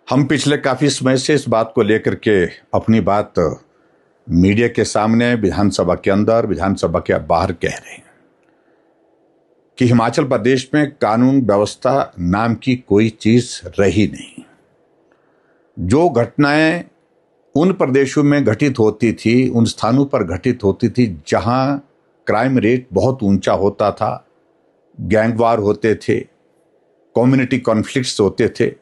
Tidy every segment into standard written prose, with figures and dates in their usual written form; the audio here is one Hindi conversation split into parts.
हम पिछले काफी समय से इस बात को लेकर के अपनी बात मीडिया के सामने, विधानसभा के अंदर, विधानसभा के बाहर कह रहे हैं कि हिमाचल प्रदेश में कानून व्यवस्था नाम की कोई चीज रही नहीं। जो घटनाएं उन प्रदेशों में घटित होती थी, उन स्थानों पर घटित होती थी जहां क्राइम रेट बहुत ऊंचा होता था, गैंगवार होते थे, कम्युनिटी कॉन्फ्लिक्ट्स होते थे।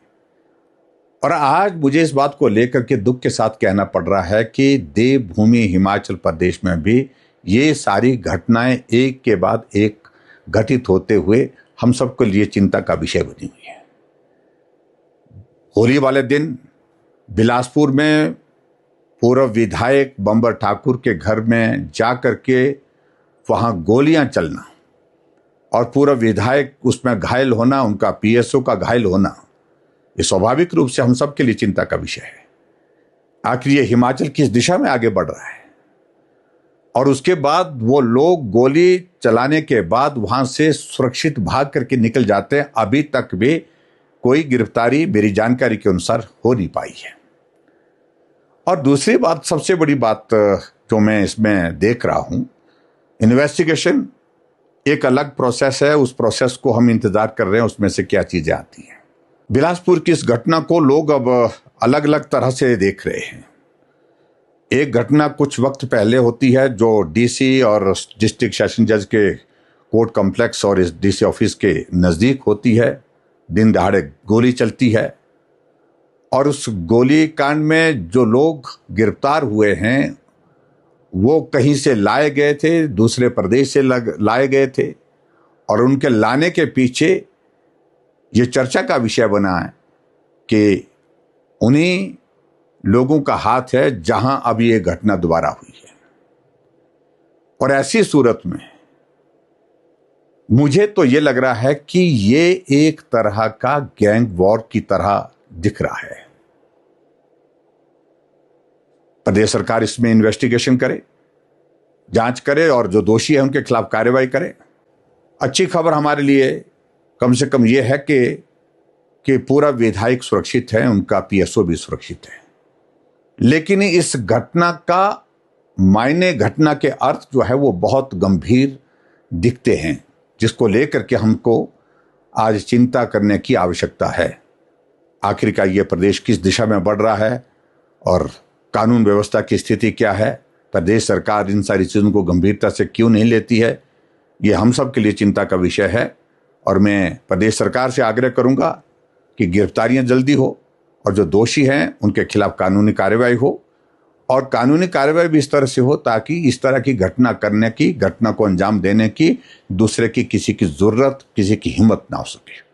और आज मुझे इस बात को लेकर के दुख के साथ कहना पड़ रहा है कि देवभूमि हिमाचल प्रदेश में भी ये सारी घटनाएं एक के बाद एक घटित होते हुए हम सबके लिए चिंता का विषय बनी हुई है। होली वाले दिन बिलासपुर में पूर्व विधायक बंबर ठाकुर के घर में जाकर के वहां गोलियां चलना और पूर्व विधायक उसमें घायल होना, उनका पीएसओ का घायल होना, ये स्वाभाविक रूप से हम सब के लिए चिंता का विषय है। आखिर ये हिमाचल किस दिशा में आगे बढ़ रहा है? और उसके बाद वो लोग गोली चलाने के बाद वहां से सुरक्षित भाग करके निकल जाते हैं। अभी तक भी कोई गिरफ्तारी मेरी जानकारी के अनुसार हो नहीं पाई है। और दूसरी बात, सबसे बड़ी बात जो मैं इसमें देख रहा हूं, इन्वेस्टिगेशन एक अलग प्रोसेस है, उस प्रोसेस को हम इंतजार कर रहे हैं, उसमें से क्या चीजें आती हैं। बिलासपुर की इस घटना को लोग अब अलग अलग तरह से देख रहे हैं। एक घटना कुछ वक्त पहले होती है जो डीसी और डिस्ट्रिक्ट सेशन जज के कोर्ट कॉम्प्लेक्स और इस डीसी ऑफिस के नज़दीक होती है। दिन दहाड़े गोली चलती है और उस गोली कांड में जो लोग गिरफ्तार हुए हैं वो कहीं से लाए गए थे, दूसरे प्रदेश से लाए गए थे और उनके लाने के पीछे ये चर्चा का विषय बना है कि उन्हीं लोगों का हाथ है जहां अब ये घटना दोबारा हुई है। और ऐसी सूरत में मुझे तो ये लग रहा है कि ये एक तरह का गैंग वॉर की तरह दिख रहा है। प्रदेश सरकार इसमें इन्वेस्टिगेशन करे, जांच करे और जो दोषी है उनके खिलाफ कार्रवाई करे। अच्छी खबर हमारे लिए कम से कम यह है कि पूरा विधायक सुरक्षित है, उनका पीएसओ भी सुरक्षित है। लेकिन इस घटना का मायने, घटना के अर्थ जो है वो बहुत गंभीर दिखते हैं, जिसको लेकर के हमको आज चिंता करने की आवश्यकता है। आखिरकार ये प्रदेश किस दिशा में बढ़ रहा है और कानून व्यवस्था की स्थिति क्या है, प्रदेश सरकार इन सारी चीज़ों को गंभीरता से क्यों नहीं लेती है, ये हम सब के लिए चिंता का विषय है। और मैं प्रदेश सरकार से आग्रह करूंगा कि गिरफ्तारियां जल्दी हो और जो दोषी हैं उनके खिलाफ कानूनी कार्रवाई हो और कानूनी कार्रवाई भी इस तरह से हो ताकि इस तरह की घटना करने की, घटना को अंजाम देने की दूसरे की किसी की जरूरत, किसी की हिम्मत ना हो सके।